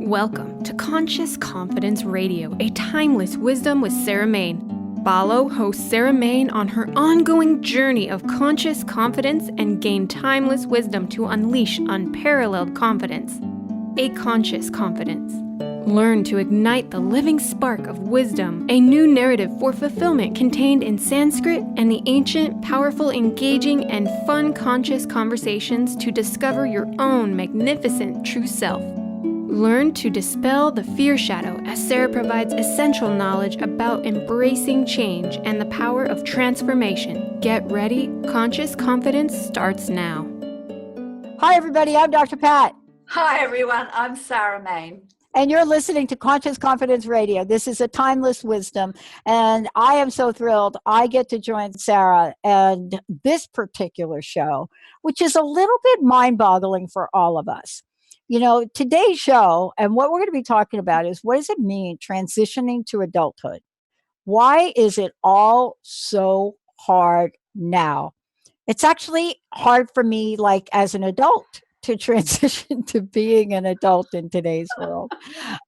Welcome to Conscious Confidence Radio, a timeless wisdom with Sarah Main. Follow host Sarah Main on her ongoing journey of conscious confidence and gain timeless wisdom to unleash unparalleled confidence. A conscious confidence. Learn to ignite the living spark of wisdom, a new narrative for fulfillment contained in Sanskrit and the ancient, powerful, engaging, and fun conscious conversations to discover your own magnificent true self. Learn to dispel the fear shadow as Sarah provides essential knowledge about embracing change and the power of transformation. Get ready. Conscious confidence starts now. Hi, everybody. I'm Dr. Pat. Hi, everyone. I'm Sarah Main. And you're listening to Conscious Confidence Radio. This is a timeless wisdom. And I am so thrilled I get to join Sarah and this particular show, which is a little bit mind-boggling for all of us. You know, today's show and what we're going to be talking about is what does it mean transitioning to adulthood? Why is it all so hard now? It's actually hard for me, like as an adult, to transition to being an adult in today's world.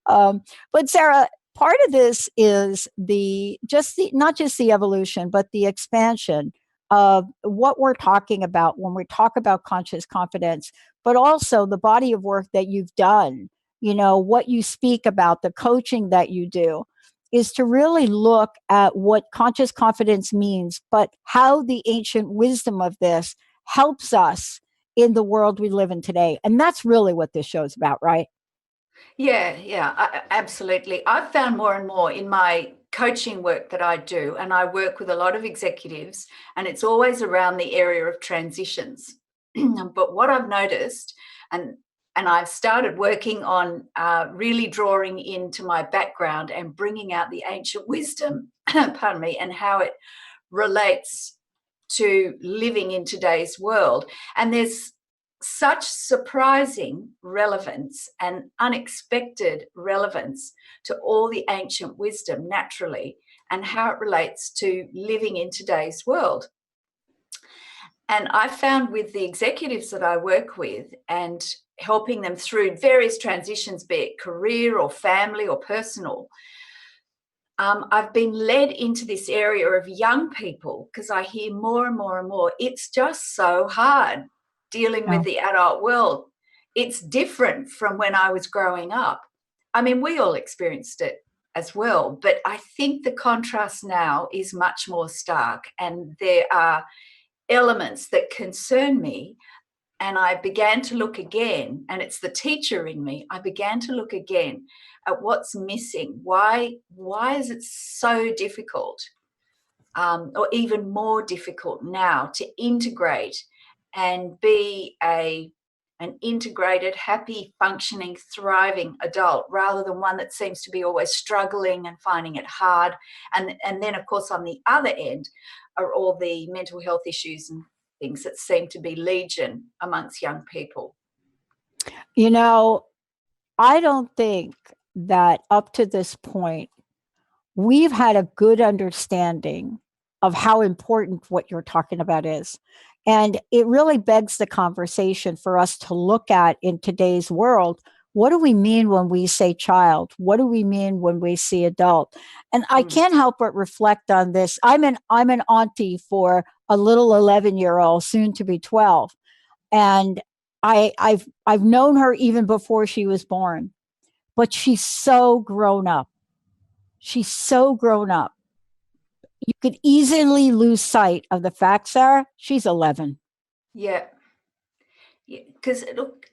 But Sarah, part of this is not just the evolution, but the expansion of what we're talking about when we talk about conscious confidence, but also the body of work that you've done, you know, what you speak about, the coaching that you do, is to really look at what conscious confidence means, but how the ancient wisdom of this helps us in the world we live in today. And that's really what this show is about, right? Yeah, absolutely. I've found more and more in my coaching work that I do, and I work with a lot of executives, and it's always around the area of transitions. But what I've noticed, and I've started working on really drawing into my background and bringing out the ancient wisdom, pardon me, and how it relates to living in today's world. And there's such surprising relevance and unexpected relevance to all the ancient wisdom naturally and how it relates to living in today's world. And I found with the executives that I work with and helping them through various transitions, be it career or family or personal, I've been led into this area of young people because I hear more and more and more, it's just so hard dealing with the adult world. It's different from when I was growing up. I mean, we all experienced it as well, but I think the contrast now is much more stark, and there are elements that concern me. And I began to look again, and it's the teacher in me. I began to look again at what's missing. Why is it so difficult, or even more difficult now, to integrate and be an integrated, happy, functioning, thriving adult, rather than one that seems to be always struggling and finding it hard. And then, of course, on the other end are all the mental health issues and things that seem to be legion amongst young people. You know, I don't think that up to this point, we've had a good understanding of how important what you're talking about is. And it really begs the conversation for us to look at in today's world. What do we mean when we say child? What do we mean when we see adult? And I can't help but reflect on this. I'm an auntie for a little 11-year-old, soon to be 12. And I've known her even before she was born. But she's so grown up. She's so grown up. You could easily lose sight of the fact, Sarah, she's 11. Yeah. Because look,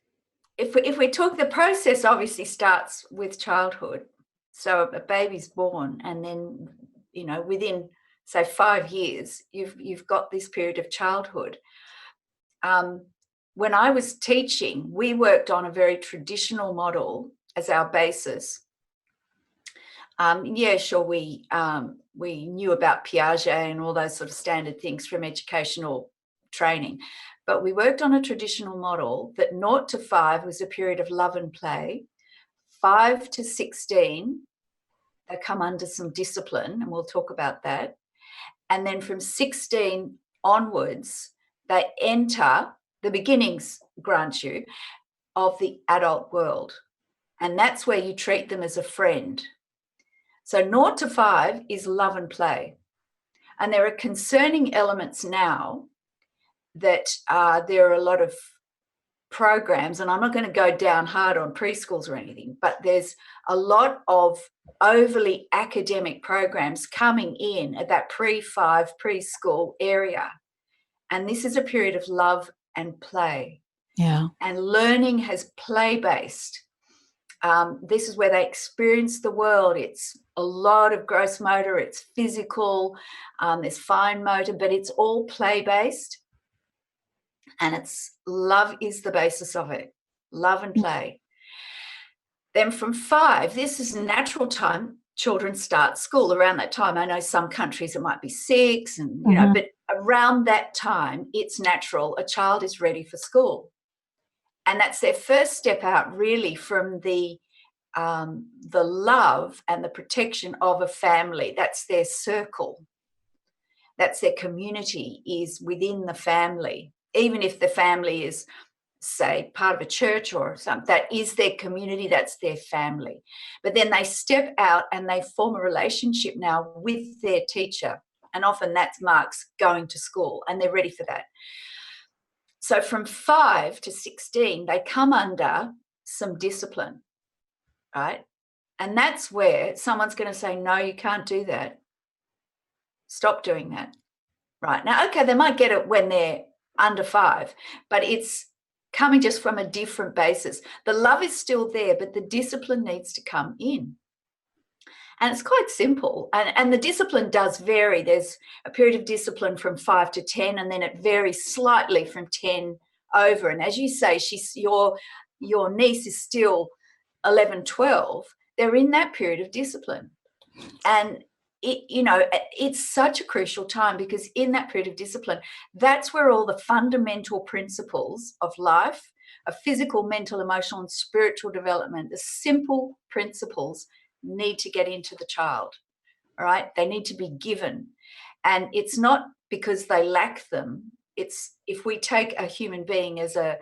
if we talk, the process obviously starts with childhood. So a baby's born, and then, you know, within, say, 5 years, you've got this period of childhood. When I was teaching, we worked on a very traditional model as our basis. We knew about Piaget and all those sort of standard things from educational training, but we worked on a traditional model that 0 to 5 was a period of love and play. 5 to 16, they come under some discipline, and we'll talk about that. And then from 16 onwards, they enter the beginnings, grant you, of the adult world. And that's where you treat them as a friend. So 0 to 5 is love and play. And there are concerning elements now that there are a lot of programs, and I'm not going to go down hard on preschools or anything, but there's a lot of overly academic programs coming in at that pre-5 preschool area. And this is a period of love and play. Yeah. And learning has play-based. This is where they experience the world. It's a lot of gross motor, it's physical, there's fine motor, but it's all play-based. And it's love is the basis of it, love and play. Then from 5, this is natural time. Children start school around that time. I know some countries it might be 6, and you know, but around that time, it's natural. A child is ready for school, and that's their first step out, really, from the love and the protection of a family. That's their circle. That's their community, is within the family. Even if the family is, say, part of a church or something, that is their community, that's their family. But then they step out and they form a relationship now with their teacher. And often that's marks going to school, and they're ready for that. So from 5 to 16, they come under some discipline, right? And that's where someone's going to say, no, you can't do that. Stop doing that. Right. Now, okay, they might get it when they're under 5, but it's coming just from a different basis. The love is still there, but the discipline needs to come in. And it's quite simple. And the discipline does vary. There's a period of discipline from 5 to 10, and then it varies slightly from 10 over. And as you say, your niece is still 11, 12. They're in that period of discipline. And it's such a crucial time, because in that period of discipline, that's where all the fundamental principles of life, of physical, mental, emotional, and spiritual development, the simple principles, need to get into the child. All right, they need to be given, and it's not because they lack them. It's, if we take a human being as a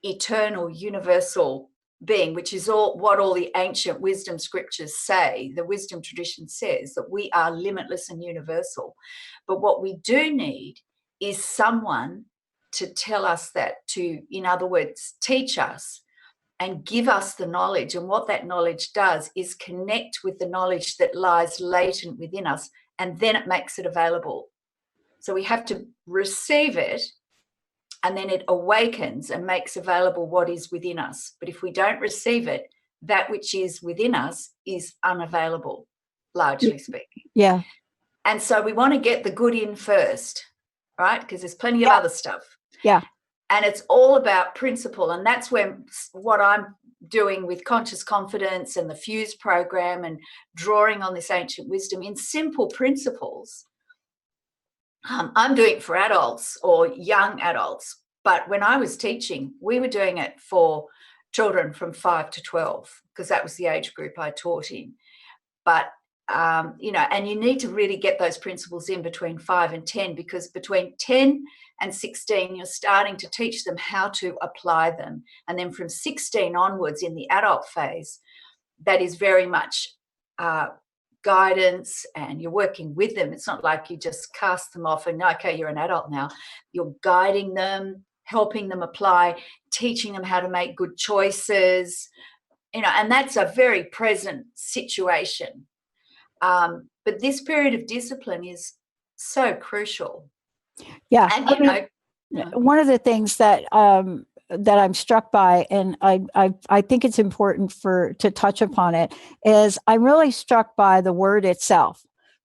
eternal, universal being, which is what all the ancient wisdom scriptures say, the wisdom tradition says that we are limitless and universal. But what we do need is someone to tell us that, to, in other words, teach us and give us the knowledge. And what that knowledge does is connect with the knowledge that lies latent within us, and then it makes it available. So we have to receive it, and then it awakens and makes available what is within us. But if we don't receive it, that which is within us is unavailable, largely speaking. Yeah. And so we want to get the good in first, right? Because there's plenty of other stuff. Yeah. And it's all about principle. And that's when what I'm doing with Conscious Confidence and the Fuse program, and drawing on this ancient wisdom in simple principles. I'm doing it for adults or young adults. But when I was teaching, we were doing it for children from 5 to 12, because that was the age group I taught in. But and you need to really get those principles in between 5 and 10, because between 10 and 16, you're starting to teach them how to apply them. And then from 16 onwards, in the adult phase, that is very much guidance, and you're working with them. It's not like you just cast them off and, okay, you're an adult now. You're guiding them, helping them apply, teaching them how to make good choices, and that's a very present situation. But this period of discipline is so crucial. Yeah. And one of the things that I'm struck by, and I think it's important to touch upon it, is I'm really struck by the word itself,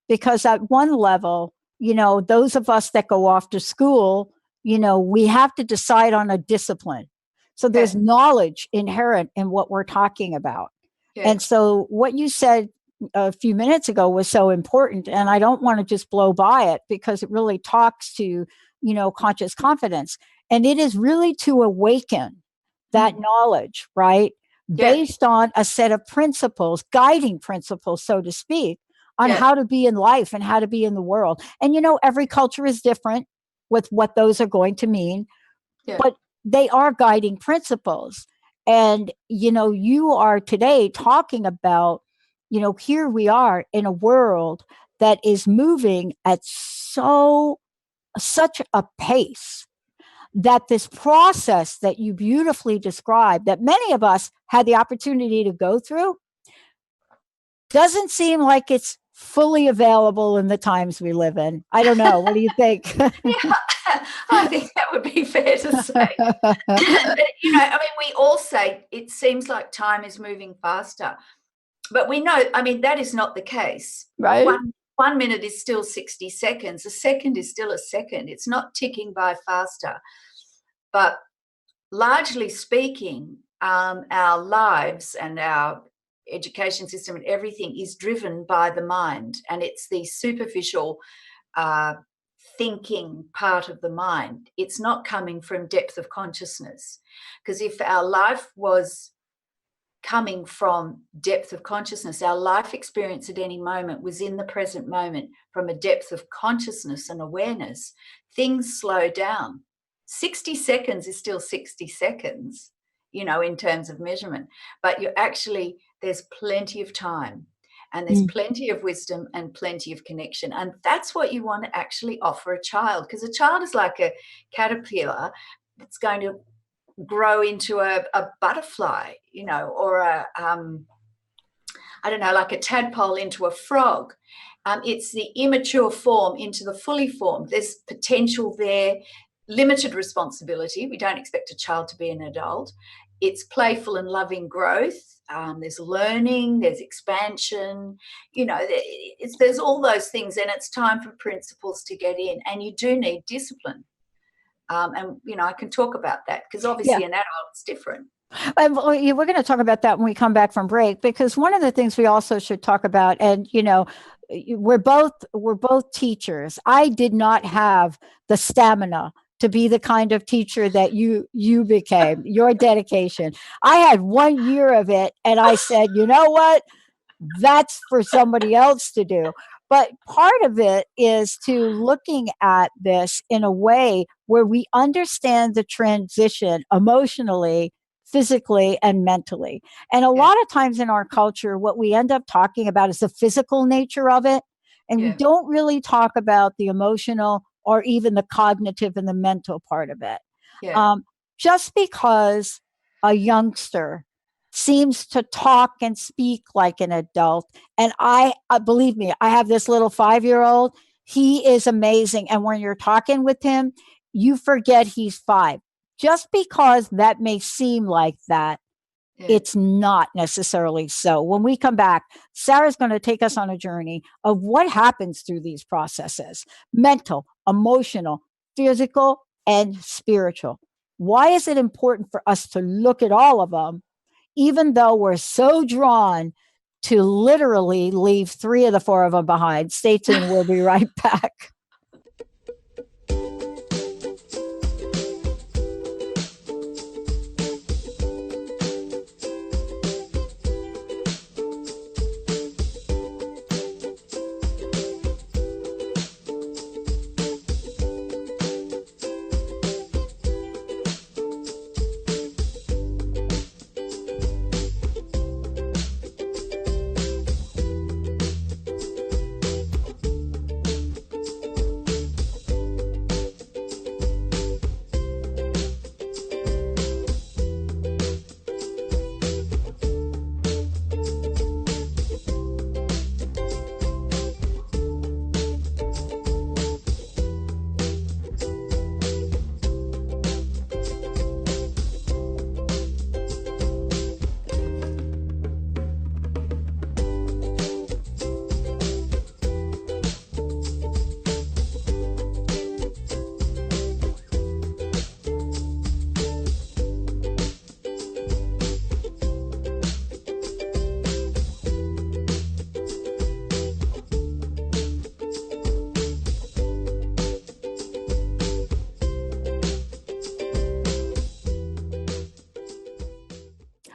because at one level, those of us that go off to school, we have to decide on a discipline. So there's knowledge inherent in what we're talking about. Yeah. And so what you said a few minutes ago was so important, and I don't want to just blow by it, because it really talks to, conscious confidence. And it is really to awaken that knowledge, right? Yeah. Based on a set of principles, guiding principles, so to speak, on how to be in life and how to be in the world. And, every culture is different with what those are going to mean, but they are guiding principles. And, you are today talking about, here we are in a world that is moving at such a pace that this process that you beautifully described, that many of us had the opportunity to go through, doesn't seem like it's fully available in the times we live in. I don't know. What do you think? Yeah, I think that would be fair to say. But, we all say it seems like time is moving faster. But we know, that is not the case. Right. One minute is still 60 seconds. A second is still a second. It's not ticking by faster. But largely speaking, our lives and our education system and everything is driven by the mind. And it's the superficial thinking part of the mind. It's not coming from depth of consciousness. Because if our life was coming from depth of consciousness, our life experience at any moment was in the present moment from a depth of consciousness and awareness, things slow down. 60 seconds is still 60 seconds, in terms of measurement, but there's plenty of time and there's plenty of wisdom and plenty of connection. And that's what you want to actually offer a child, because a child is like a caterpillar that's going to grow into a butterfly, or like a tadpole into a frog. It's the immature form into the fully formed. There's potential there, limited responsibility. We don't expect a child to be an adult. It's playful and loving growth. There's learning, there's expansion, there's all those things, and it's time for principles to get in, and you do need discipline. And I can talk about that, because obviously an adult's different. And we're going to talk about that when we come back from break, because one of the things we also should talk about, and we're both teachers. I did not have the stamina to be the kind of teacher that you became. Your dedication. I had 1 year of it, and I said, you know what? That's for somebody else to do. But part of it is to looking at this in a way where we understand the transition emotionally, physically, and mentally. And a lot of times in our culture, what we end up talking about is the physical nature of it. And we don't really talk about the emotional or even the cognitive and the mental part of it. Just because a youngster seems to talk and speak like an adult. And I believe me, I have this little 5-year-old. He is amazing. And when you're talking with him, you forget he's 5. Just because that may seem like that, it's not necessarily so. When we come back, Sarah's going to take us on a journey of what happens through these processes: mental, emotional, physical, and spiritual. Why is it important for us to look at all of them, even though we're so drawn to literally leave 3 of the 4 of them behind? Stay tuned. We'll be right back.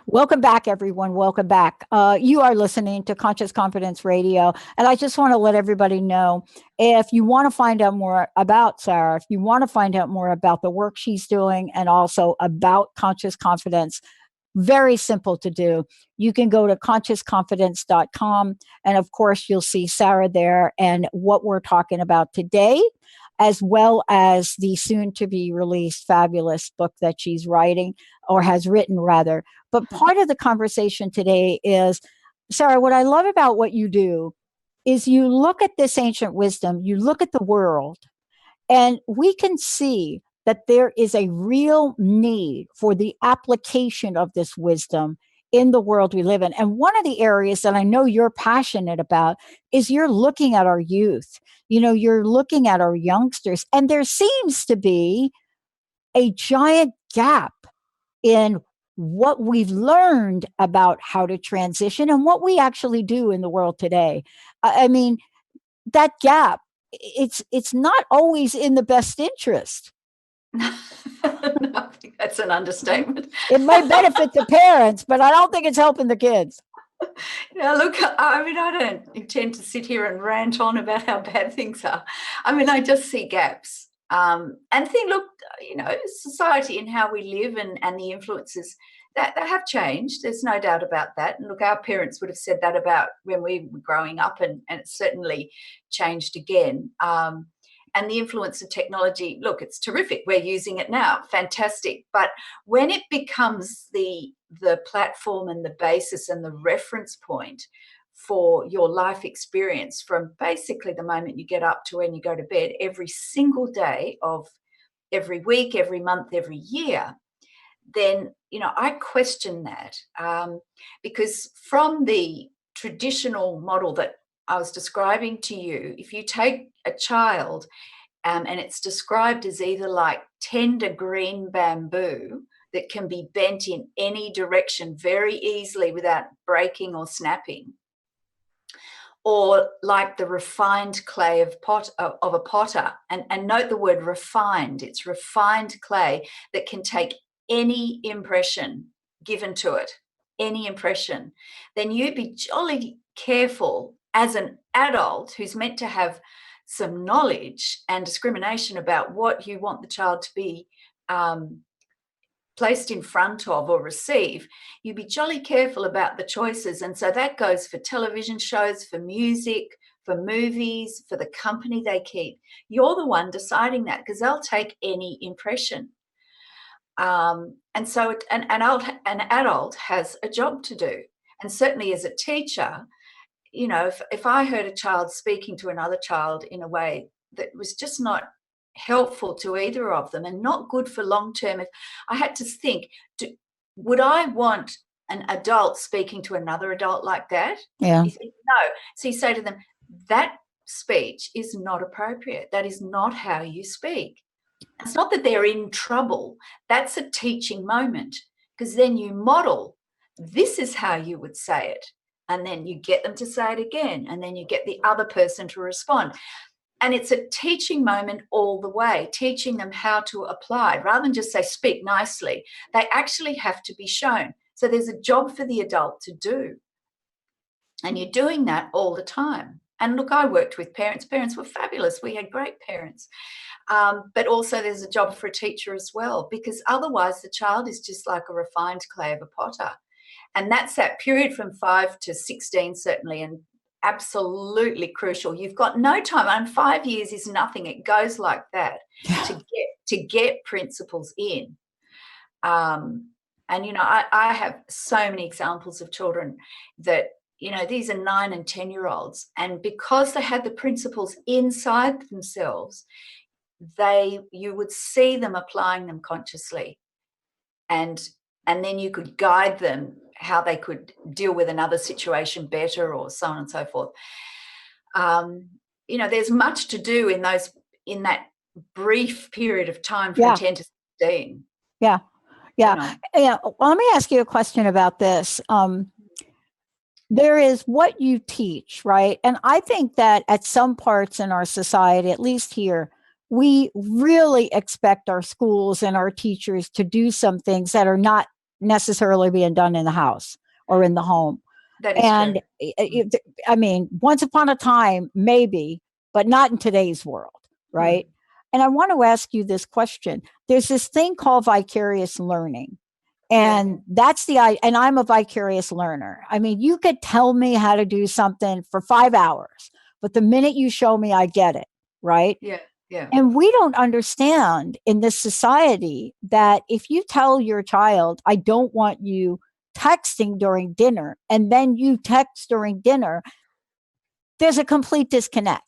Welcome back, everyone. Welcome back. You are listening to Conscious Confidence Radio. And I just want to let everybody know, if you want to find out more about Sarah, if you want to find out more about the work she's doing and also about conscious confidence, Very simple to do. You can go to consciousconfidence.com. And of course, you'll see Sarah there and what we're talking about today, as well as the soon to be released fabulous book that she's writing, or has written rather. But part of the conversation today is, Sarah, what I love about what you do is you look at this ancient wisdom, you look at the world, and we can see that there is a real need for the application of this wisdom in the world we live in. And one of the areas that I know you're passionate about is you're looking at our youth. You're looking at our youngsters, and there seems to be a giant gap in what we've learned about how to transition and what we actually do in the world today. I mean, that gap, it's not always in the best interest. No, I think that's an understatement. It might benefit the parents, but I don't think it's helping the kids. Look, I mean, I don't intend to sit here and rant on about how bad things are. I mean, I just see gaps. And think, look, society and how we live and the influences that have changed. There's no doubt about that. And look, our parents would have said that about when we were growing up, and it's certainly changed again. And the influence of technology, look, it's terrific. We're using it now. Fantastic. But when it becomes the platform and the basis and the reference point for your life experience from basically the moment you get up to when you go to bed every single day of every week, every month, every year, then, I question that, because from the traditional model that I was describing to you, if you take a child and it's described as either like tender green bamboo that can be bent in any direction very easily without breaking or snapping, or like the refined clay of a potter, and note the word refined. It's refined clay that can take any impression given to it, any impression. Then you be jolly careful as an adult who's meant to have some knowledge and discrimination about what you want the child to be placed in front of or receive. You be jolly careful about the choices. And so that goes for television shows, for music, for movies, for the company they keep. You're the one deciding that, because they'll take any impression. And so an adult has a job to do. And certainly as a teacher, if I heard a child speaking to another child in a way that was just not helpful to either of them and not good for long term, if I had to think, would I want an adult speaking to another adult like that? Yeah. You think, no. So you say to them, that speech is not appropriate. That is not how you speak. It's not that they're in trouble. That's a teaching moment, because then you model, this is how you would say it. And then you get them to say it again. And then you get the other person to respond. And it's a teaching moment all the way, teaching them how to apply. Rather than just say, speak nicely, they actually have to be shown. So there's a job for the adult to do. And you're doing that all the time. And look, I worked with parents. Parents were fabulous. We had great parents. But also there's a job for a teacher as well, because otherwise the child is just like a refined clay of a potter. And that's that period from 5 to 16, certainly, and absolutely crucial. You've got no time, and 5 years is nothing. It goes like that to get principles in. And, I have so many examples of children that, these are 9 and 10-year-olds, and because they had the principles inside themselves, you would see them applying them consciously, and then you could guide them how they could deal with another situation better, or so on and so forth. There's much to do in that brief period of time from 10 to 16. Yeah. Let me ask you a question about this. There is what you teach, right? And I think that at some parts in our society, at least here, we really expect our schools and our teachers to do some things that are not necessarily being done in the house or in the home. That is true. I mean, once upon a time, maybe, but not in today's world, right? And I want to ask you this question. There's this thing called vicarious learning. And and I'm a vicarious learner. I mean, you could tell me how to do something for 5 hours, but the minute you show me, I get it. Right. Yeah. Yeah. And we don't understand in this society that if you tell your child, I don't want you texting during dinner, and then you text during dinner, there's a complete disconnect.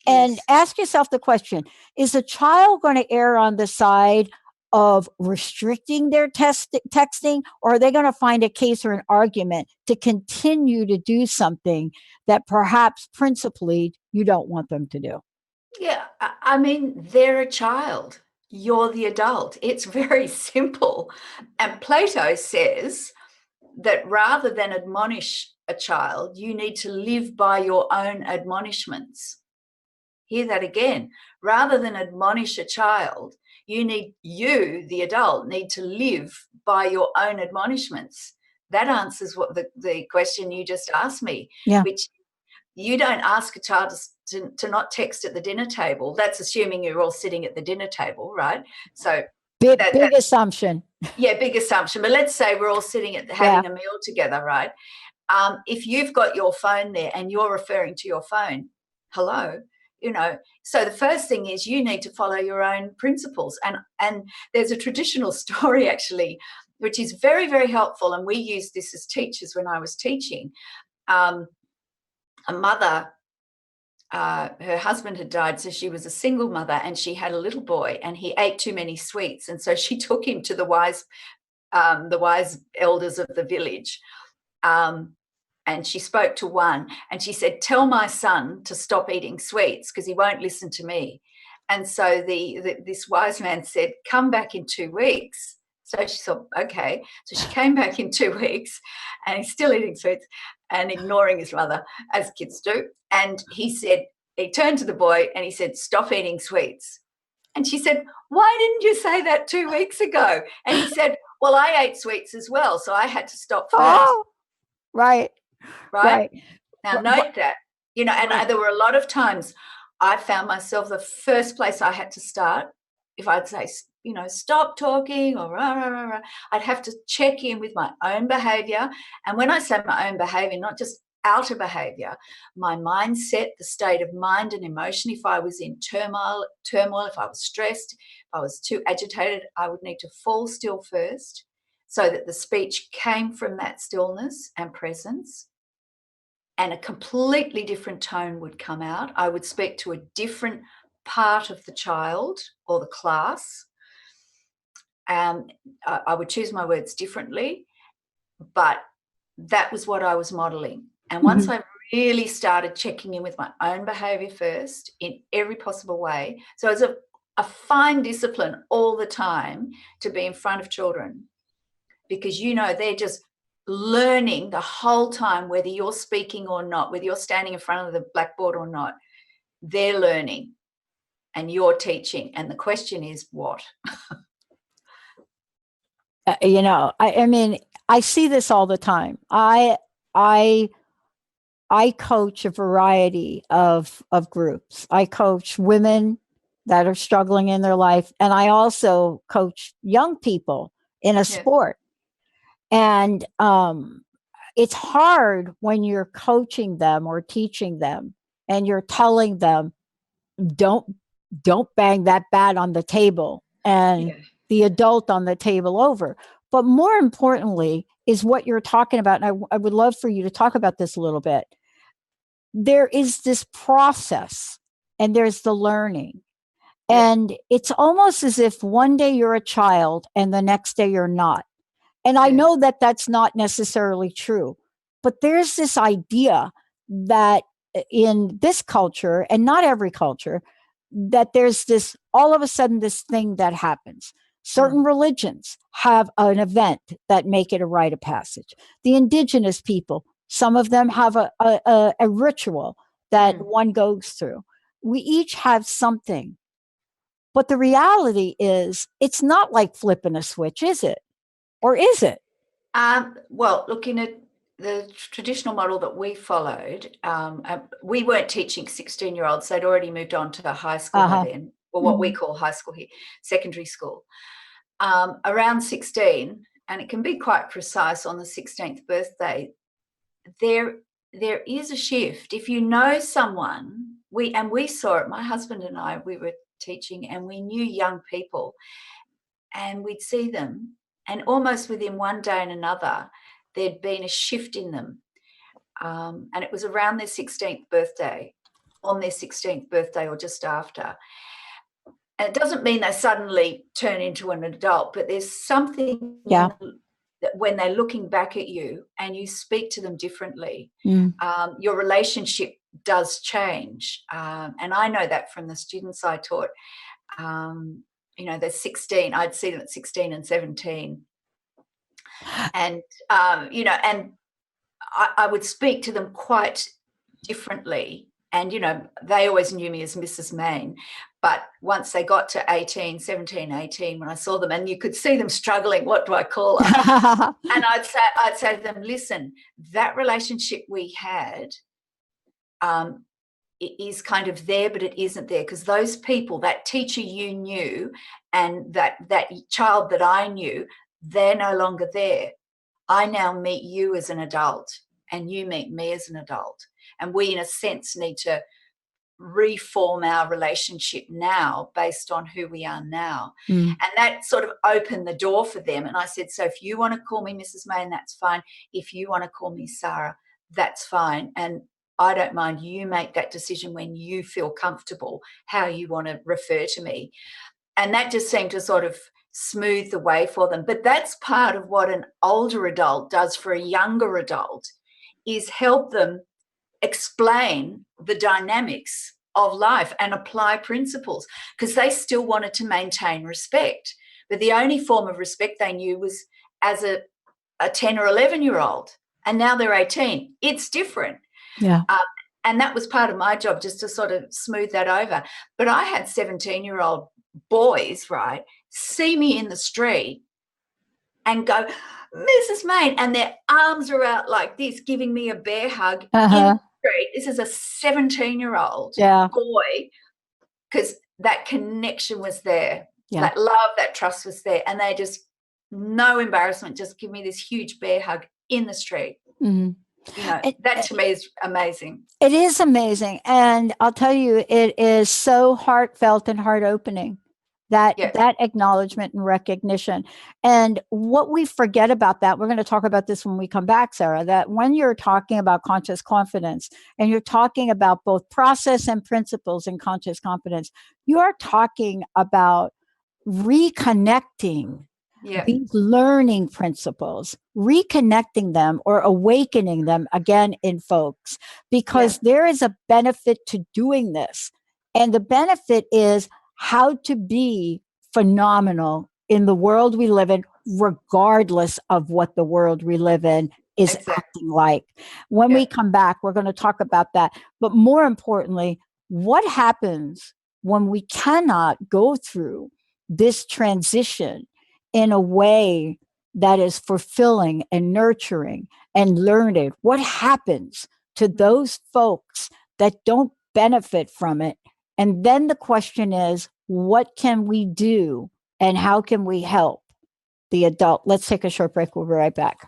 And Yes. ask yourself the question, is a child going to err on the side of restricting their texting, or are they going to find a case or an argument to continue to do something that perhaps principally you don't want them to do? Yeah, I mean, they're a child. You're the adult. It's very simple. And Plato says that rather than admonish a child, you need to live by your own admonishments. Hear that again. Rather than admonish a child, you, the adult, need to live by your own admonishments. That answers what the question you just asked me, Yeah. which you don't ask a child to not text at the dinner table. That's assuming you're all sitting at the dinner table, right? So Big assumption. Yeah, big assumption. But let's say we're all sitting at having a meal together, right? If you've got your phone there and you're referring to your phone, hello, so the first thing is you need to follow your own principles. And there's a traditional story actually, which is very, very helpful. And we used this as teachers when I was teaching. A mother, her husband had died, so she was a single mother, and she had a little boy, and he ate too many sweets, and so she took him to the wise elders of the village, and she spoke to one, and she said, "Tell my son to stop eating sweets because he won't listen to me." And so this wise man said, "Come back in 2 weeks." So she thought, okay. So she came back in 2 weeks, and he's still eating sweets and ignoring his mother, as kids do. And he turned to the boy and he said, "Stop eating sweets." And she said, "Why didn't you say that 2 weeks ago?" And he said, "Well, I ate sweets as well, so I had to stop first." Oh, right. Right? Now, note that, and there were a lot of times I found myself the first place I had to start, if I'd say, stop talking or rah, rah, rah, rah, I'd have to check in with my own behavior. And when I say my own behavior, not just outer behavior, my mindset, the state of mind and emotion. If I was in turmoil, if I was stressed, if I was too agitated, I would need to fall still first so that the speech came from that stillness and presence. And a completely different tone would come out. I would speak to a different part of the child or the class. I would choose my words differently, but that was what I was modeling. And once I really started checking in with my own behavior first in every possible way, so it's a fine discipline all the time to be in front of children, because they're just learning the whole time, whether you're speaking or not, whether you're standing in front of the blackboard or not, they're learning and you're teaching. And the question is what? I mean, I see this all the time. I coach a variety of groups. I coach women that are struggling in their life, and I also coach young people in a sport. And it's hard when you're coaching them or teaching them and you're telling them, don't bang that bat on the table, and the adult on the table over. But more importantly is what you're talking about. And I would love for you to talk about this a little bit. There is this process and there's the learning. And it's almost as if one day you're a child and the next day you're not. And I know that that's not necessarily true, but there's this idea that in this culture, and not every culture, that there's this, all of a sudden, this thing that happens. Certain religions have an event that make it a rite of passage. The indigenous people, some of them have a ritual that one goes through. We each have something. But the reality is, it's not like flipping a switch, is it? Or is it? Well, looking at the traditional model that we followed, we weren't teaching 16-year-olds. They'd already moved on to high school by then, or what we call high school here, secondary school. Around 16, and it can be quite precise on the 16th birthday, there is a shift. If you know someone, we saw it, my husband and I, we were teaching and we knew young people, and we'd see them, and almost within one day and another, there'd been a shift in them. And it was around their 16th birthday, on their 16th birthday or just after. And it doesn't mean they suddenly turn into an adult, but there's something that when they're looking back at you and you speak to them differently, your relationship does change. And I know that from the students I taught. They're 16. I'd see them at 16 and 17. And, and I would speak to them quite differently. And, they always knew me as Mrs. Main. But once they got to 18, 17, 18, when I saw them, and you could see them struggling, what do I call her? And I'd say to them, listen, that relationship we had it is kind of there, but it isn't there, because those people, that teacher you knew and that child that I knew, they're no longer there. I now meet you as an adult and you meet me as an adult. And we, in a sense, need to reform our relationship now based on who we are now. And that sort of opened the door for them. And I said, so if you want to call me Mrs. Main, that's fine. If you want to call me Sarah, that's fine. And I don't mind. You make that decision when you feel comfortable, how you want to refer to me. And that just seemed to sort of smooth the way for them. But that's part of what an older adult does for a younger adult, is help them explain the dynamics of life and apply principles, because they still wanted to maintain respect. But the only form of respect they knew was as a 10 or 11-year-old, and now they're 18. It's different. Yeah. And that was part of my job, just to sort of smooth that over. But I had 17-year-old boys, right, see me in the street and go, Mrs. Main, and their arms are out like this, giving me a bear hug in the street. This is a 17-year-old boy, because that connection was there, that love, that trust was there, and they just, no embarrassment, just give me this huge bear hug in the street. That to me is amazing. It is amazing. And I'll tell you, it is so heartfelt and heart-opening, that acknowledgement and recognition. And what we forget about that, we're going to talk about this when we come back, Sarah, that when you're talking about conscious confidence and you're talking about both process and principles in conscious confidence, you are talking about reconnecting these learning principles, reconnecting them or awakening them again in folks, because there is a benefit to doing this. And the benefit is how to be phenomenal in the world we live in, regardless of what the world we live in is acting like. When we come back, we're going to talk about that. But more importantly, what happens when we cannot go through this transition in a way that is fulfilling and nurturing and learned? What happens to those folks that don't benefit from it? And then the question is, what can we do and how can we help the adult? Let's take a short break. We'll be right back.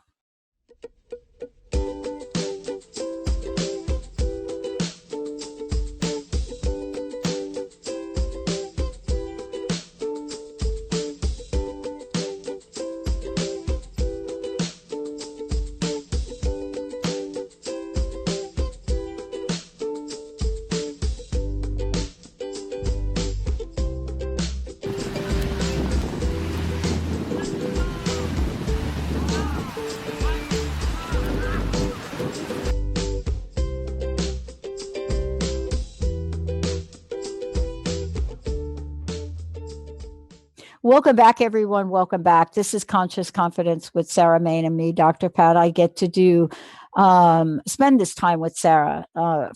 Welcome back, everyone. Welcome back. This is Conscious Confidence with Sarah Main and me, Dr. Pat. I get to spend this time with Sarah.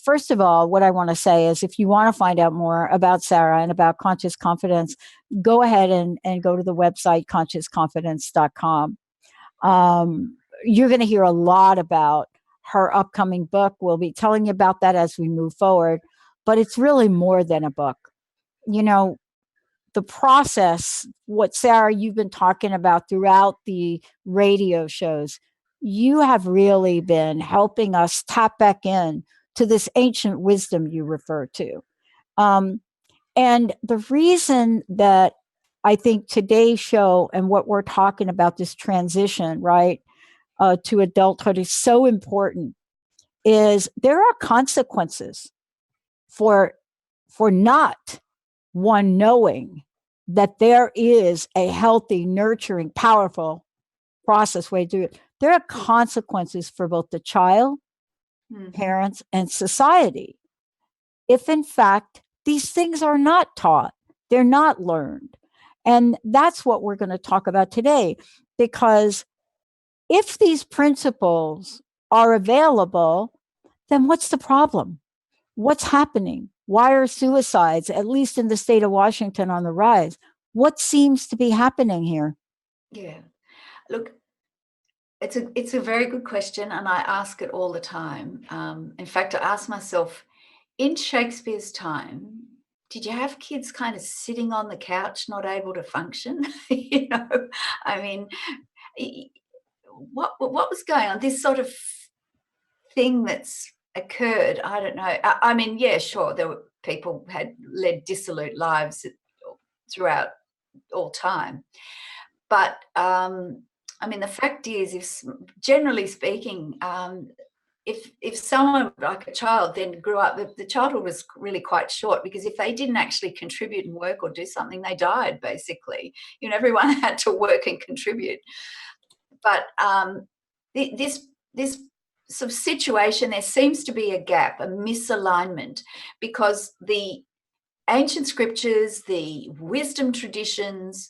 First of all, what I want to say is, if you want to find out more about Sarah and about Conscious Confidence, go ahead and go to the website, consciousconfidence.com. You're going to hear a lot about her upcoming book. We'll be telling you about that as we move forward, but it's really more than a book. the process, what Sarah, you've been talking about throughout the radio shows, you have really been helping us tap back in to this ancient wisdom you refer to. And the reason that I think today's show and what we're talking about, this transition, right, to adulthood is so important is there are consequences for not one knowing that there is a healthy, nurturing, powerful process way to do it. There are consequences for both the child, parents, and society if in fact these things are not taught, they're not learned. And that's what we're going to talk about today, because if these principles are available, then what's the problem? What's happening? Why are suicides, at least in the state of Washington, on the rise? What seems to be happening here? Yeah. Look, it's a very good question, and I ask it all the time. In fact, I ask myself, in Shakespeare's time, did you have kids kind of sitting on the couch, not able to function? I mean, what was going on? This sort of thing that's occurred, I don't know. I mean, yeah, sure, there were people had led dissolute lives throughout all time, but I mean, the fact is, if generally speaking, if someone like a child then grew up, the childhood was really quite short, because if they didn't actually contribute and work or do something, they died basically. Everyone had to work and contribute. But this sort of situation, there seems to be a gap, a misalignment, because the ancient scriptures, the wisdom traditions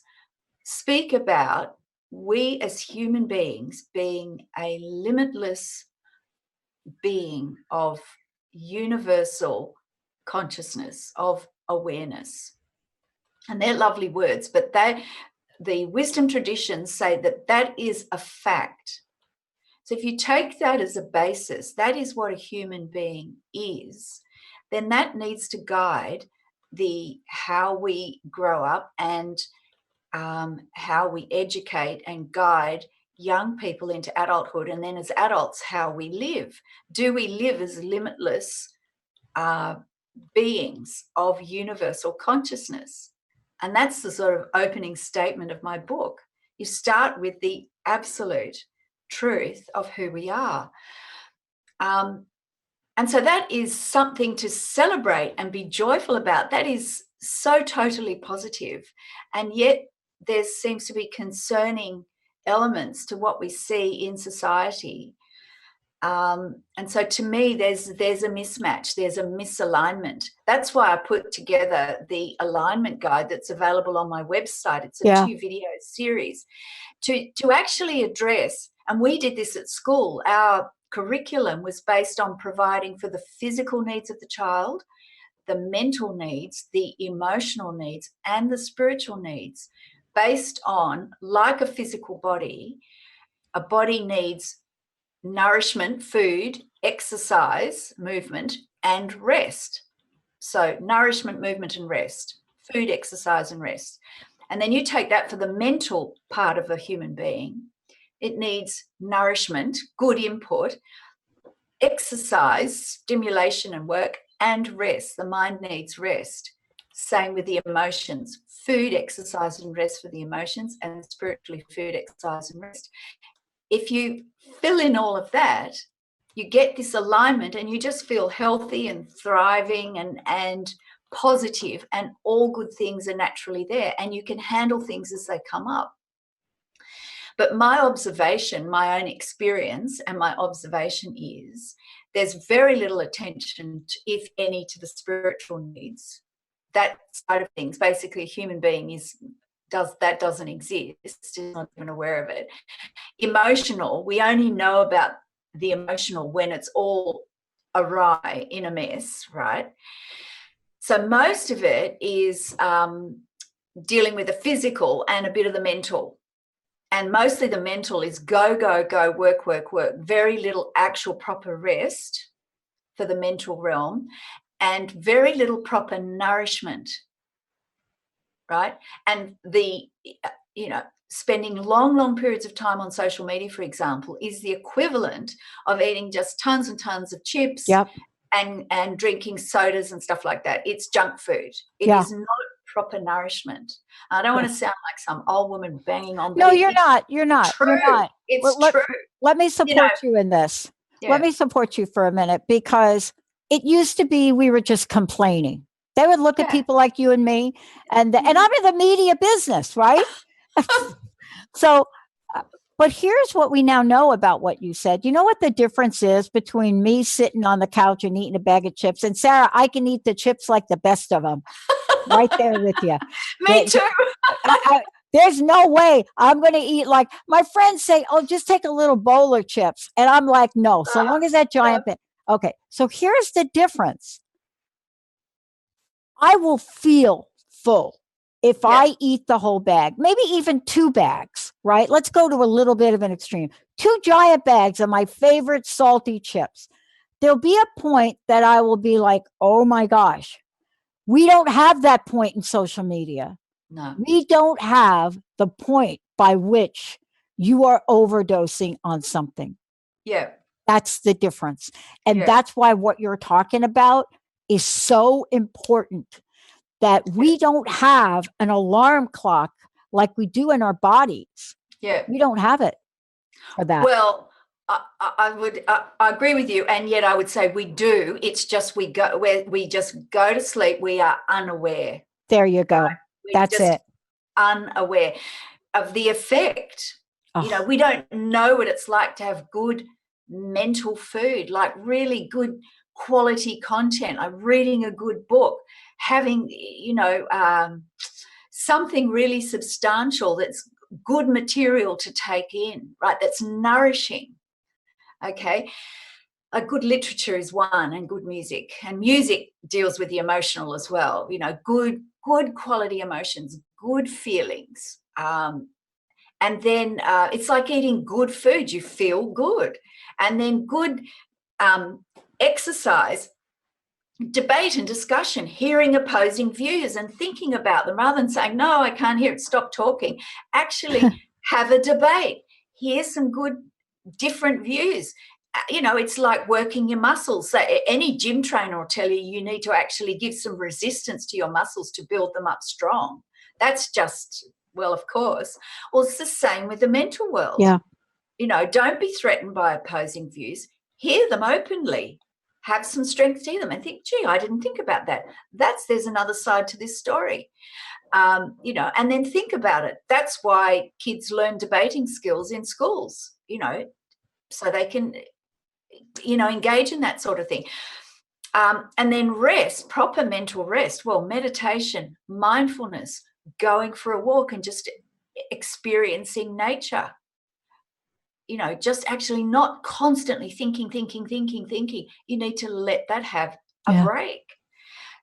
speak about we as human beings being a limitless being of universal consciousness, of awareness. And they're lovely words, but the wisdom traditions say that is a fact. So if you take that as a basis, that is what a human being is, then that needs to guide how we grow up and how we educate and guide young people into adulthood, and then as adults, how we live. Do we live as limitless beings of universal consciousness? And that's the sort of opening statement of my book. You start with the absolute truth of who we are. And so that is something to celebrate and be joyful about. That is so totally positive. And yet there seems to be concerning elements to what we see in society. And so to me, there's a mismatch, there's a misalignment. That's why I put together the alignment guide that's available on my website. It's a 2-video series to actually address, and we did this at school. Our curriculum was based on providing for the physical needs of the child, the mental needs, the emotional needs, and the spiritual needs, based on, like a physical body, a body needs nourishment, food, exercise, movement, and rest. So nourishment, movement, and rest. Food, exercise, and rest. And then you take that for the mental part of a human being. It needs nourishment, good input, exercise, stimulation and work, and rest. The mind needs rest. Same with the emotions. Food, exercise, and rest for the emotions, and spiritually food, exercise, and rest. If you fill in all of that, you get this alignment and you just feel healthy and thriving and positive, and all good things are naturally there, and you can handle things as they come up. But my observation, my own experience and my observation is there's very little attention, if any, to the spiritual needs. That side of things, basically a human being doesn't exist, is not even aware of it. Emotional, we only know about the emotional when it's all awry in a mess, right? So most of it is dealing with the physical and a bit of the mental. And mostly the mental is go, go, go, work, work, work. Very little actual proper rest for the mental realm, and very little proper nourishment right? And spending long periods of time on social media, for example, is the equivalent of eating just tons and tons of chips Yep. and drinking sodas and stuff like that. It's junk food. It Yeah. is not proper nourishment. I don't want to sound like some old woman banging on, but No, you're not. You're not. true. You're not. It's Well, true. let me support you in this. Let me support you for a minute, because it used to be we were just complaining. They would look at people like you and me, and I'm in the media business, right? So, but here's what we now know about what you said. You know what the difference is between me sitting on the couch and eating a bag of chips, and Sarah, I can eat the chips like the best of them, right there with you. Me too. There's no way I'm going to eat like my friends say, oh, just take a little bowl of chips. And I'm like, no, so long as that giant bit. Okay. So here's the difference. I will feel full if I eat the whole bag, maybe even 2 bags, right? Let's go to a little bit of an extreme. 2 giant bags of my favorite salty chips. There'll be a point that I will be like, oh my gosh, we don't have that point in social media. No. We don't have the point by which you are overdosing on something. Yeah. That's the difference. And that's why what you're talking about is so important, that we don't have an alarm clock like we do in our bodies. Yeah. We don't have it for that. Well, I agree with you, and yet I would say we do. It's just we just go to sleep. We are unaware. There you go. Right? That's it. Unaware of the effect. Oh. We don't know what it's like to have good mental food, like really good quality content, like reading a good book, having something really substantial that's good material to take in, right? That's nourishing. Okay. A good literature is one, and good music. And music deals with the emotional as well. Good quality emotions, good feelings. And then it's like eating good food. You feel good. And then good exercise, debate and discussion, hearing opposing views and thinking about them rather than saying, no, I can't hear it, stop talking. Actually have a debate. Hear some good different views. It's like working your muscles. So any gym trainer will tell you need to actually give some resistance to your muscles to build them up strong. That's just, well, of course. Well, it's the same with the mental world. Yeah. Don't be threatened by opposing views. Hear them openly. Have some strength to them and think, gee, I didn't think about that. There's another side to this story. And then think about it. That's why kids learn debating skills in schools, so they can, engage in that sort of thing. And then rest, proper mental rest. Well, meditation, mindfulness, going for a walk and just experiencing nature. Just actually not constantly thinking. You need to let that have a break.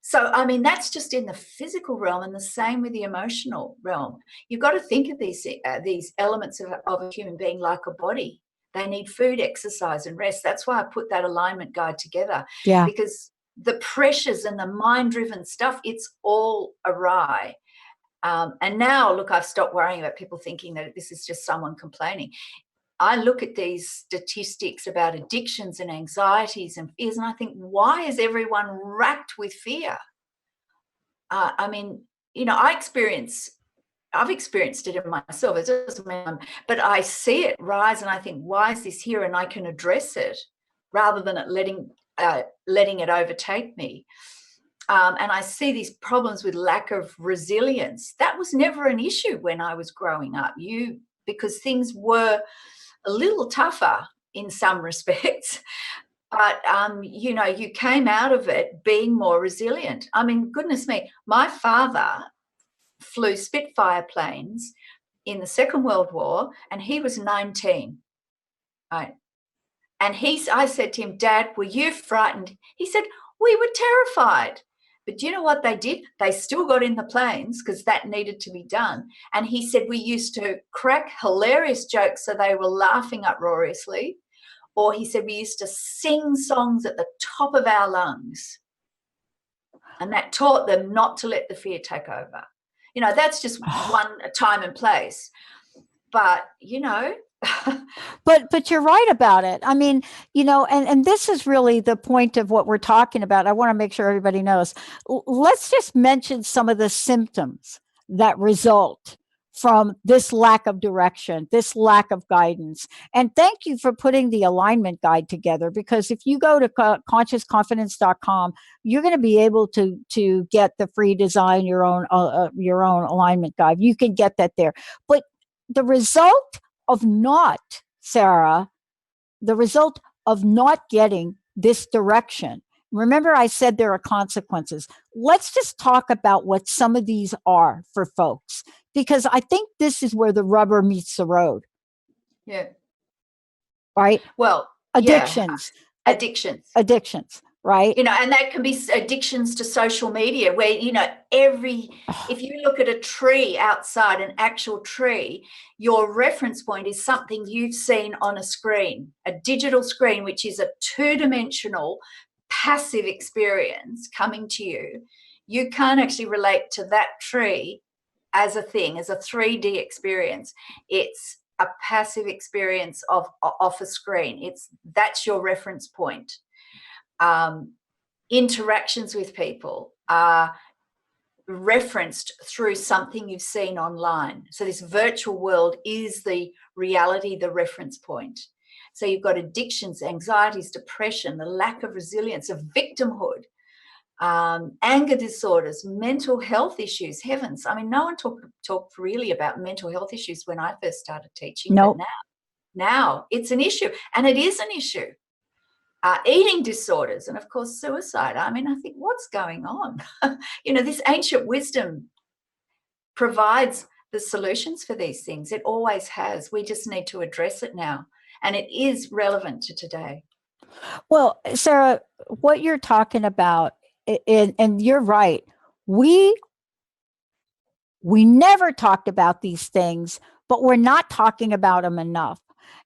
So, that's just in the physical realm, and the same with the emotional realm. You've got to think of these elements of a human being like a body. They need food, exercise, and rest. That's why I put that alignment guide together. Yeah. Because the pressures and the mind-driven stuff, it's all awry. And now, look, I've stopped worrying about people thinking that this is just someone complaining. I look at these statistics about addictions and anxieties and fears, and I think, why is everyone racked with fear? I've experienced it in myself. It doesn't mean, but I see it rise, and I think, why is this here? And I can address it rather than letting it overtake me. And I see these problems with lack of resilience. That was never an issue when I was growing up. Because things were a little tougher in some respects, but you came out of it being more resilient. Goodness me, my father flew Spitfire planes in the Second World War, and he was 19, right? And I said to him, Dad, were you frightened? He said, we were terrified. But do you know what they did? They still got in the planes because that needed to be done. And he said, we used to crack hilarious jokes so they were laughing uproariously. Or he said, we used to sing songs at the top of our lungs. And that taught them not to let the fear take over. That's just one time and place. But, But you're right about it. I mean, and this is really the point of what we're talking about. I want to make sure everybody knows. Let's just mention some of the symptoms that result from this lack of direction, this lack of guidance. And thank you for putting the alignment guide together, because if you go to consciousconfidence.com, you're going to be able to get the free design your own alignment guide. You can get that there. But the result of not, Sarah, the result of not getting this direction. Remember, I said there are consequences. Let's just talk about what some of these are for folks, because I think this is where the rubber meets the road. Yeah. Right? Well, addictions. Yeah. Addictions. Right. And that can be addictions to social media where, if you look at a tree outside, an actual tree, your reference point is something you've seen on a screen, a digital screen, which is a two-dimensional passive experience coming to you. You can't actually relate to that tree as a thing, as a 3D experience. It's a passive experience of a screen. That's your reference point. Interactions with people are referenced through something you've seen online. So this virtual world is the reality, the reference point. So you've got addictions, anxieties, depression, the lack of resilience, of victimhood, anger disorders, mental health issues. Heavens, I mean, no one talked really about mental health issues when I first started teaching. Nope. But now it's an issue, and it is an issue. Eating disorders, and of course suicide. I mean, I think, what's going on? This ancient wisdom provides the solutions for these things. It always has. We just need to address it now, and it is relevant to today. Well, Sarah, what you're talking about, and you're right, we never talked about these things, but we're not talking about them enough.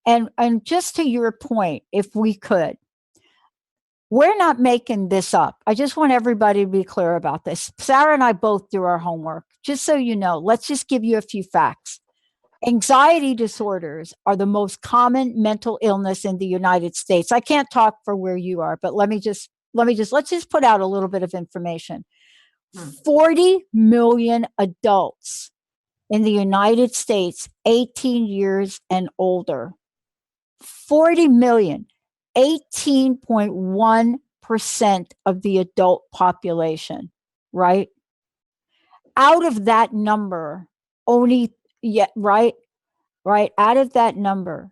And just to your point, if we could, we're not making this up. I just want everybody to be clear about this. Sarah and I both do our homework. Just so you know, let's just give you a few facts. Anxiety disorders are the most common mental illness in the United States. I can't talk for where you are, but let's just put out a little bit of information. 40 million adults in the United States, 18 years and older. 40 million. 18.1% of the adult population, right? Out of that number, out of that number,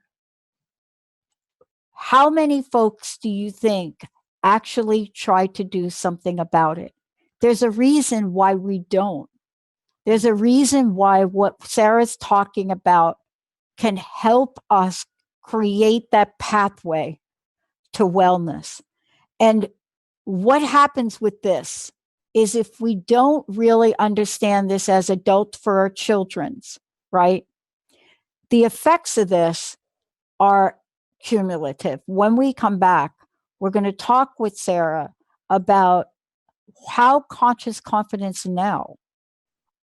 how many folks do you think actually try to do something about it? There's a reason why we don't. There's a reason why what Sarah's talking about can help us create that pathway to wellness. And what happens with this is, if we don't really understand this as adults for our children's, right? The effects of this are cumulative. When we come back, we're going to talk with Sarah about how conscious confidence now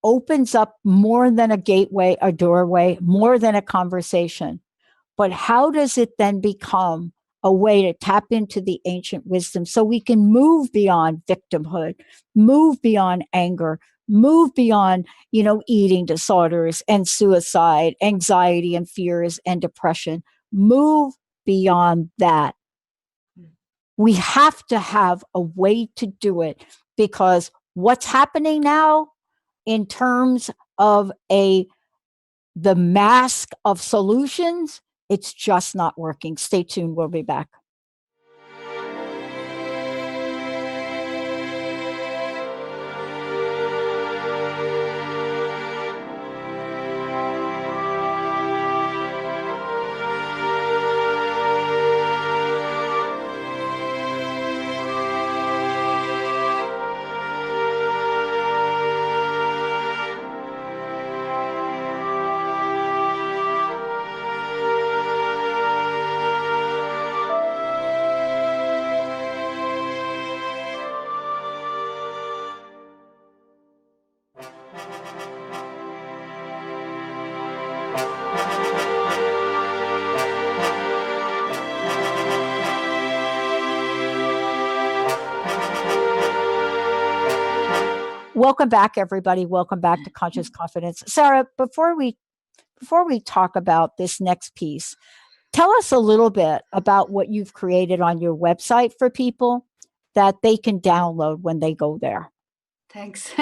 opens up more than a gateway, a doorway, more than a conversation. But how does it then become a way to tap into the ancient wisdom so we can move beyond victimhood, move beyond anger, move beyond, eating disorders and suicide, anxiety and fears and depression, move beyond that. We have to have a way to do it, because what's happening now in terms of the mask of solutions, it's just not working. Stay tuned. We'll be back. welcome back, everybody. Welcome back to Conscious Confidence. Sarah, before we talk about this next piece, tell us a little bit about what you've created on your website for people that they can download when they go there. Thanks.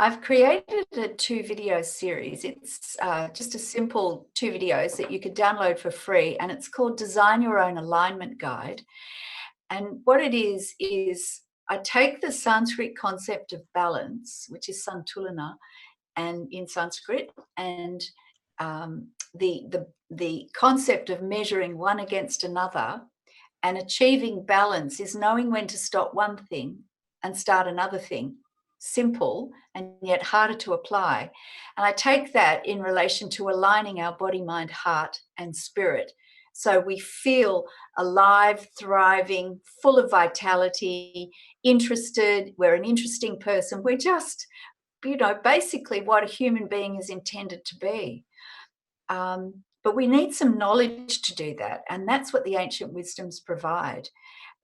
I've created a 2-video series. It's just a simple 2 videos that you could download for free, and it's called Design Your Own Alignment Guide. And what it is I take the Sanskrit concept of balance, which is santulana, and in Sanskrit, and the concept of measuring one against another and achieving balance is knowing when to stop one thing and start another thing. Simple and yet harder to apply. And I take that in relation to aligning our body, mind, heart, and spirit. So we feel alive, thriving, full of vitality, interested. We're an interesting person. We're just, basically what a human being is intended to be. But we need some knowledge to do that. And that's what the ancient wisdoms provide.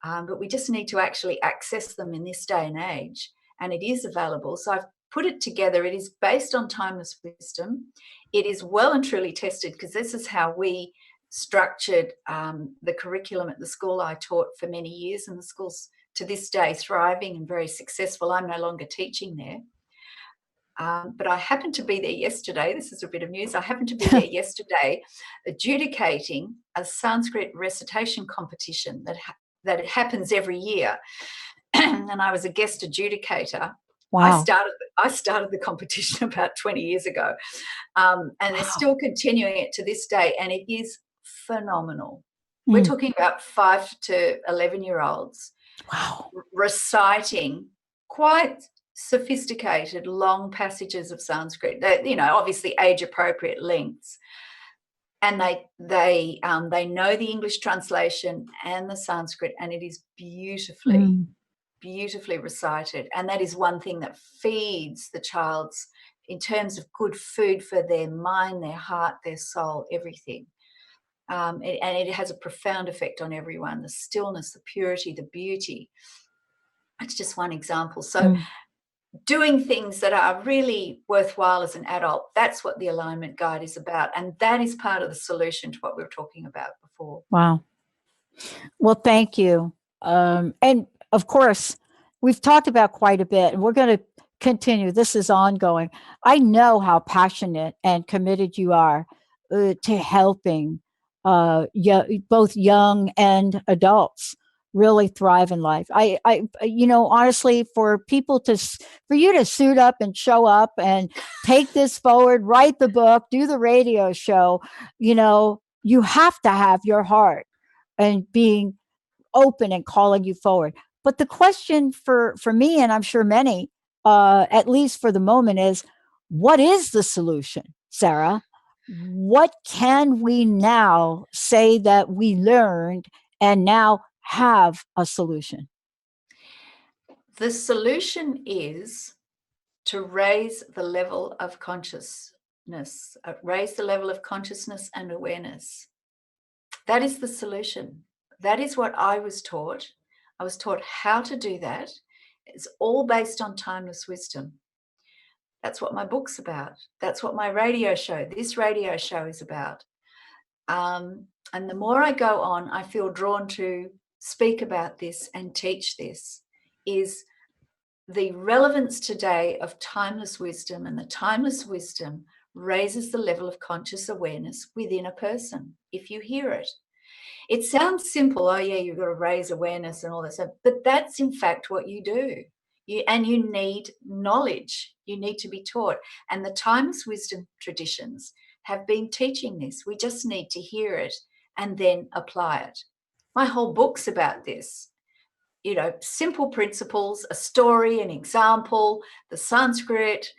But we just need to actually access them in this day and age. And it is available. So I've put it together. It is based on timeless wisdom. It is well and truly tested, because this is how we structured the curriculum at the school I taught for many years, and the school's to this day thriving and very successful. I'm no longer teaching there. But I happened to be there yesterday. This is a bit of news. I happened to be there yesterday adjudicating a Sanskrit recitation competition that happens every year. And I was a guest adjudicator. Wow. I started the competition about 20 years ago. And they're still continuing it to this day. And it is phenomenal. We're talking about 5 to 11-year-olds reciting quite sophisticated long passages of Sanskrit, obviously age appropriate lengths, and they know the English translation and the Sanskrit, and it is beautifully recited. And that is one thing that feeds the child's, in terms of good food for their mind, their heart, their soul, everything. And it has a profound effect on everyone. The stillness, the purity, the beauty. It's just one example. So doing things that are really worthwhile as an adult, that's what the alignment guide is about. And that is part of the solution to what we were talking about before. Wow. Well, thank you. And of course, we've talked about quite a bit, and we're going to continue. This is ongoing. I know how passionate and committed you are to helping both young and adults really thrive in life. I honestly, for you to suit up and show up and take this forward, write the book, do the radio show, you have to have your heart and being open and calling you forward. But the question for me, and I'm sure many, at least for the moment, is what is the solution, Sarah? What can we now say that we learned and now have a solution? The solution is to raise the level of consciousness, and awareness. That is the solution. That is what I was taught. I was taught how to do that. It's all based on timeless wisdom. That's what my book's about. That's what this radio show is about. And the more I go on, I feel drawn to speak about this and teach this, is the relevance today of timeless wisdom. And the timeless wisdom raises the level of conscious awareness within a person, if you hear it. It sounds simple. Oh, yeah, you've got to raise awareness and all that stuff. But that's, in fact, what you do. You need knowledge. You need to be taught. And the timeless wisdom traditions have been teaching this. We just need to hear it and then apply it. My whole book's about this. Simple principles, a story, an example, the Sanskrit.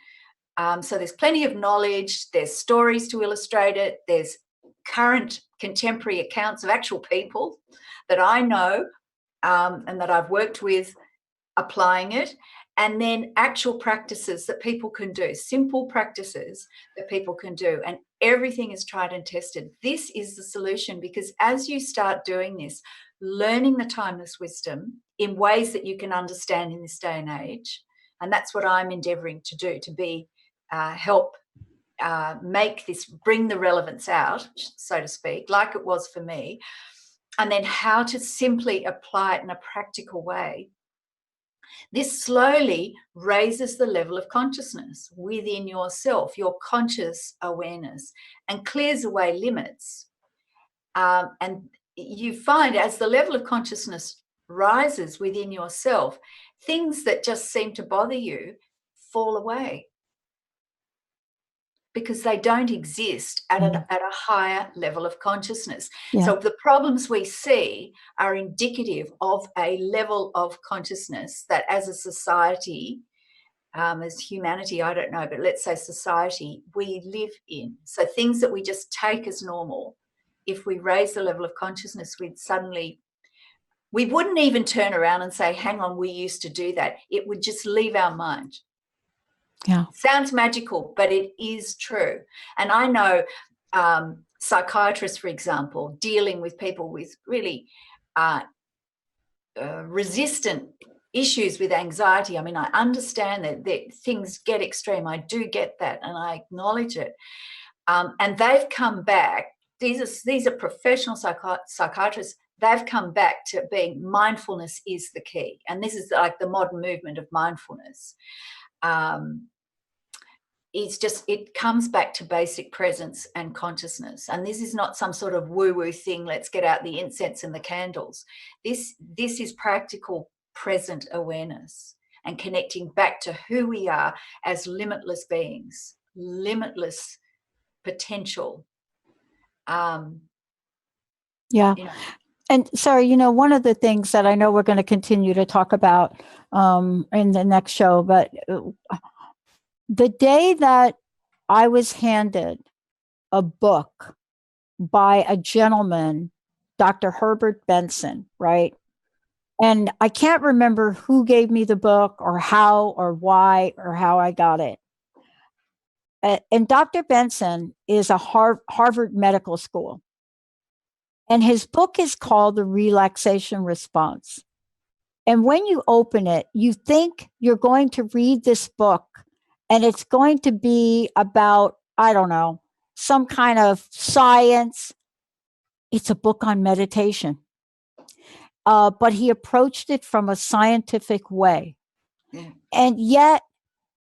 So there's plenty of knowledge. There's stories to illustrate it. There's current contemporary accounts of actual people that I know and that I've worked with applying it, and then actual practices that people can do, simple practices that people can do, and everything is tried and tested. This is the solution, because as you start doing this, learning the timeless wisdom in ways that you can understand in this day and age, And that's what I'm endeavoring to do, to be help make this, bring the relevance out, so to speak, like it was for me, and then how to simply apply it in a practical way. This slowly raises the level of consciousness within yourself, your conscious awareness, and clears away limits. And you find as the level of consciousness rises within yourself, things that just seem to bother you fall away, because they don't exist at a higher level of consciousness. Yeah. So the problems we see are indicative of a level of consciousness that as a society, as humanity, I don't know, but let's say society, we live in. So things that we just take as normal, if we raise the level of consciousness, we wouldn't even turn around and say, hang on, we used to do that. It would just leave our mind. Yeah. Sounds magical, but it is true. And I know psychiatrists, for example, dealing with people with really resistant issues with anxiety. I mean, I understand that things get extreme. I do get that, and I acknowledge it. And they've come back. These are professional psychiatrists. They've come back to being mindfulness is the key. And this is like the modern movement of mindfulness. It comes back to basic presence and consciousness. And this is not some sort of woo-woo thing, let's get out the incense and the candles. This is practical present awareness and connecting back to who we are as limitless beings, limitless potential. Yeah. You know. And sorry, one of the things that I know we're going to continue to talk about in the next show, but the day that I was handed a book by a gentleman, Dr. Herbert Benson, right? And I can't remember who gave me the book or how or why or how I got it. And Dr. Benson is a Harvard Medical School. And his book is called The Relaxation Response. And when you open it, you think you're going to read this book and it's going to be about, I don't know, some kind of science. It's a book on meditation. But he approached it from a scientific way. Yeah. And yet,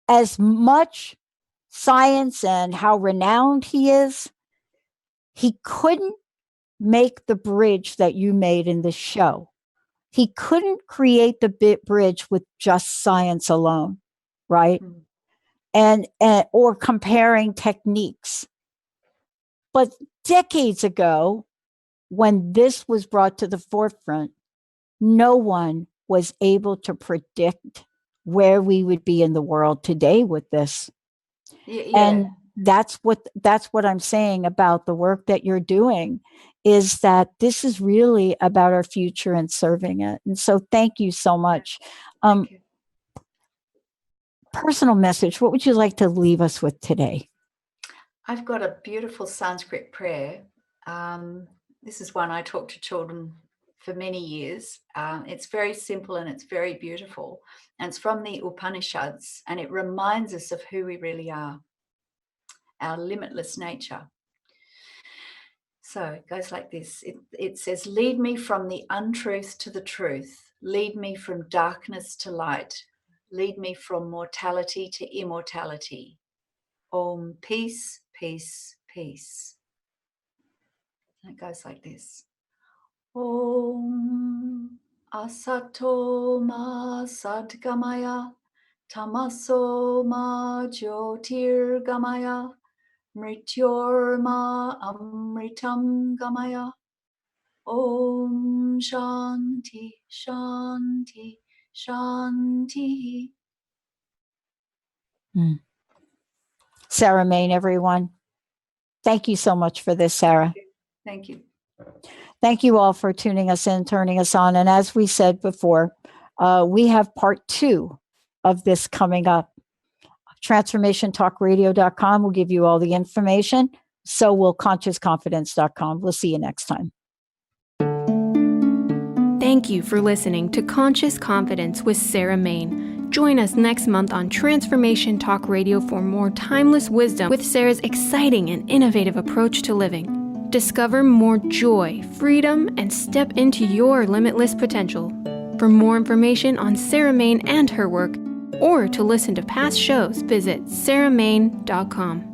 as much science and how renowned he is, he couldn't make the bridge that you made in this show. He couldn't create the bridge with just science alone, right? Mm. And or comparing techniques. But decades ago, when this was brought to the forefront, no one was able to predict where we would be in the world today with this. Yeah. And that's what I'm saying about the work that you're doing, is that this is really about our future and serving it. And so thank you so much. Thank you. Personal message, what would you like to leave us with today? I've got a beautiful Sanskrit prayer. This is one I talk to children for many years. It's very simple and it's very beautiful. And it's from the Upanishads, and it reminds us of who we really are, our limitless nature. So it goes like this. It says, lead me from the untruth to the truth. Lead me from darkness to light. Lead me from mortality to immortality. Om, peace, peace, peace. And it goes like this. Om asato ma sadgamaya tamaso ma jyotirgamaya mrityorma amritam gamaya. Om shanti shanti shanti. Sarah Main, everyone. Thank you so much for this, Sarah. Thank you. Thank you all for tuning us in, turning us on. And as we said before, we have part 2 of this coming up. TransformationTalkRadio.com will give you all the information. So will ConsciousConfidence.com. We'll see you next time. Thank you for listening to Conscious Confidence with Sarah Main. Join us next month on Transformation Talk Radio for more timeless wisdom with Sarah's exciting and innovative approach to living. Discover more joy, freedom, and step into your limitless potential. For more information on Sarah Main and her work, or to listen to past shows, visit sarahmain.com.